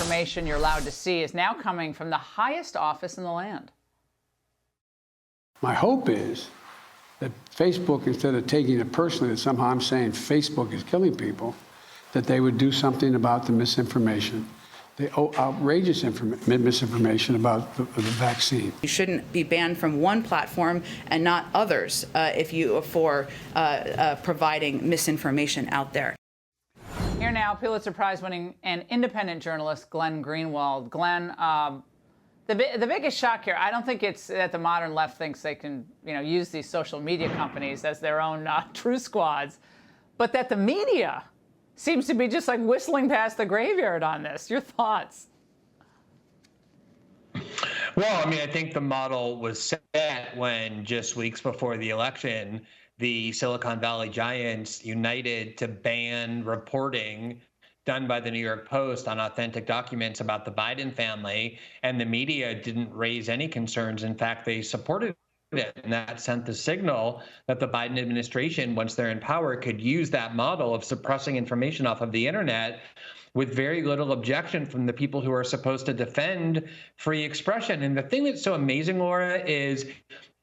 misinformation you're allowed to see is now coming from the highest office in the land. My hope is that Facebook, instead of taking it personally that somehow I'm saying Facebook is killing people, that they would do something about the misinformation, the outrageous misinformation about the vaccine. You shouldn't be banned from one platform and not others for providing misinformation out there. Here now, Pulitzer Prize-winning and independent journalist Glenn Greenwald. Glenn, the biggest shock here, I don't think it's that the modern left thinks they can, use these social media companies as their own truth squads, but that the media seems to be just like whistling past the graveyard on this. Your thoughts? Well, I think the model was set when just weeks before the election, the Silicon Valley giants united to ban reporting done by the New York Post on authentic documents about the Biden family, and the media didn't raise any concerns. In fact, they supported it, and that sent the signal that the Biden administration, once they're in power, could use that model of suppressing information off of the internet with very little objection from the people who are supposed to defend free expression. And the thing that's so amazing, Laura, is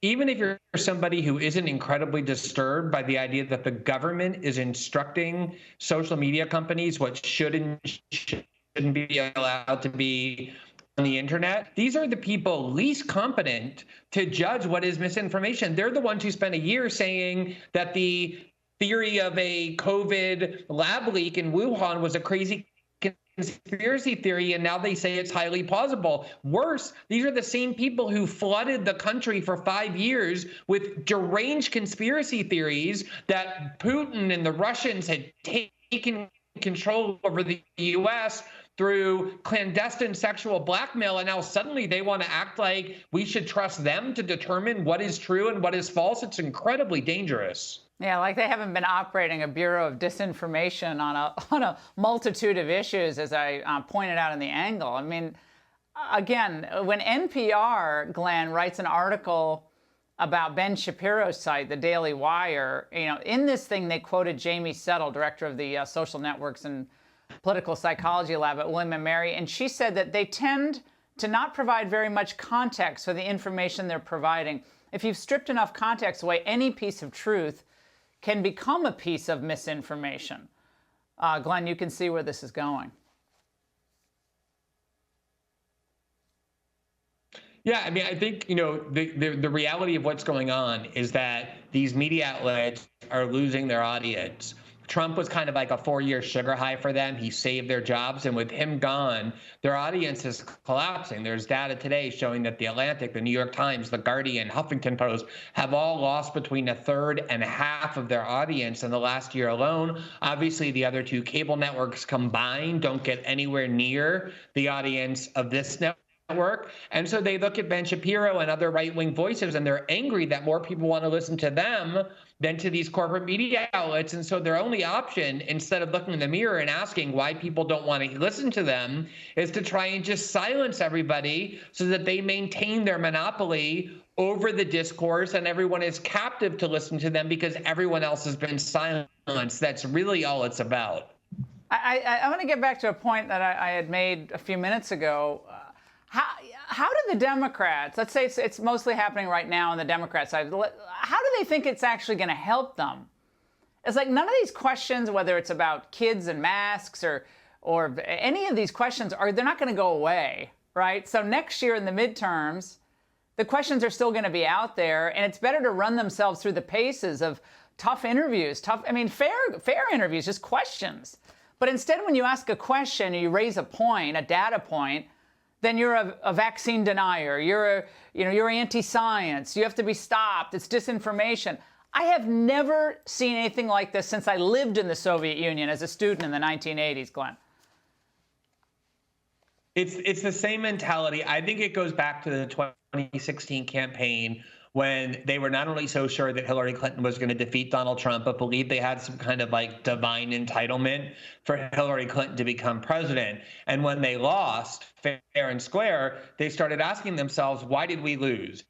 even if you're somebody who isn't incredibly disturbed by the idea that the government is instructing social media companies what should and shouldn't be allowed to be on the internet, these are the people least competent to judge what is misinformation. They're the ones who spent a year saying that the theory of a COVID lab leak in Wuhan was a crazy conspiracy theory, and now they say it's highly plausible. Worse, these are the same people who flooded the country for 5 years with deranged conspiracy theories that Putin and the Russians had taken control over the U.S. through clandestine sexual blackmail, and now suddenly they want to act like we should trust them to determine what is true and what is false. It's incredibly dangerous. Yeah, like they haven't been operating a Bureau of Disinformation on a multitude of issues, as I pointed out in the angle. Again, when NPR, Glenn, writes an article about Ben Shapiro's site, The Daily Wire, in this thing they quoted Jamie Settle, director of the Social Networks and Political Psychology Lab at William & Mary, and she said that they tend to not provide very much context for the information they're providing. If you've stripped enough context away, any piece of truth can become a piece of misinformation. Glenn, you can see where this is going. Yeah, I think, the reality of what's going on is that these media outlets are losing their audience. Trump was kind of like a 4-year sugar high for them. He saved their jobs. And with him gone, their audience is collapsing. There's data today showing that The Atlantic, the New York Times, The Guardian, Huffington Post have all lost between a third and half of their audience in the last year alone. Obviously, the other two cable networks combined don't get anywhere near the audience of this network. And so they look at Ben Shapiro and other right-wing voices, and they're angry that more people want to listen to them than to these corporate media outlets. And so their only option, instead of looking in the mirror and asking why people don't want to listen to them, is to try and just silence everybody so that they maintain their monopoly over the discourse, and everyone is captive to listen to them because everyone else has been silenced. That's really all it's about. I want to get back to a point that I had made a few minutes ago. How do the Democrats, let's say it's mostly happening right now on the Democrat side, how do they think it's actually going to help them? It's like none of these questions, whether it's about kids and masks or any of these questions, they're not going to go away, right? So next year in the midterms, the questions are still going to be out there, and it's better to run themselves through the paces of tough interviews, fair interviews, just questions. But instead, when you ask a question, you raise a point, a data point, then you're a vaccine denier. You're anti-science. You have to be stopped. It's disinformation. I have never seen anything like this since I lived in the Soviet Union as a student in the 1980s, Glenn. It's the same mentality. I think it goes back to the 2016 campaign when they were not only so sure that Hillary Clinton was going to defeat Donald Trump, but believed they had some kind of like divine entitlement for Hillary Clinton to become president. And when they lost fair and square, they started asking themselves, why did we lose?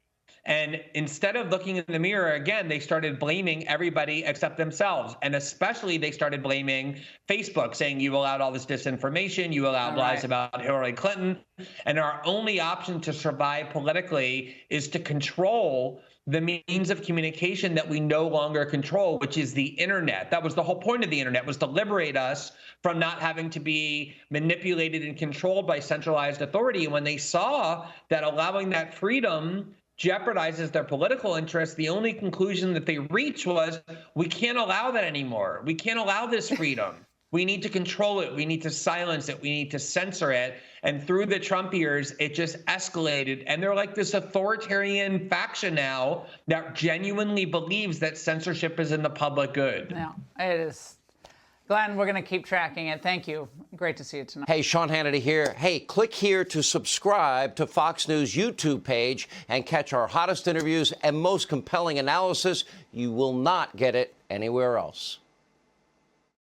And instead of looking in the mirror again, they started blaming everybody except themselves. And especially they started blaming Facebook, saying you allowed all this disinformation, you allowed lies about Hillary Clinton. And our only option to survive politically is to control the means of communication that we no longer control, which is the internet. That was the whole point of the internet, was to liberate us from not having to be manipulated and controlled by centralized authority. And when they saw that allowing that freedom jeopardizes their political interests, the only conclusion that they reached was, we can't allow that anymore. We can't allow this freedom. We need to control it. We need to silence it. We need to censor it. And through the Trump years, it just escalated. And they're like this authoritarian faction now that genuinely believes that censorship is in the public good. Yeah, it is. Glenn, we're going to keep tracking it. Thank you. Great to see you tonight. Hey, Sean Hannity here. Hey, click here to subscribe to Fox News YouTube page and catch our hottest interviews and most compelling analysis. You will not get it anywhere else.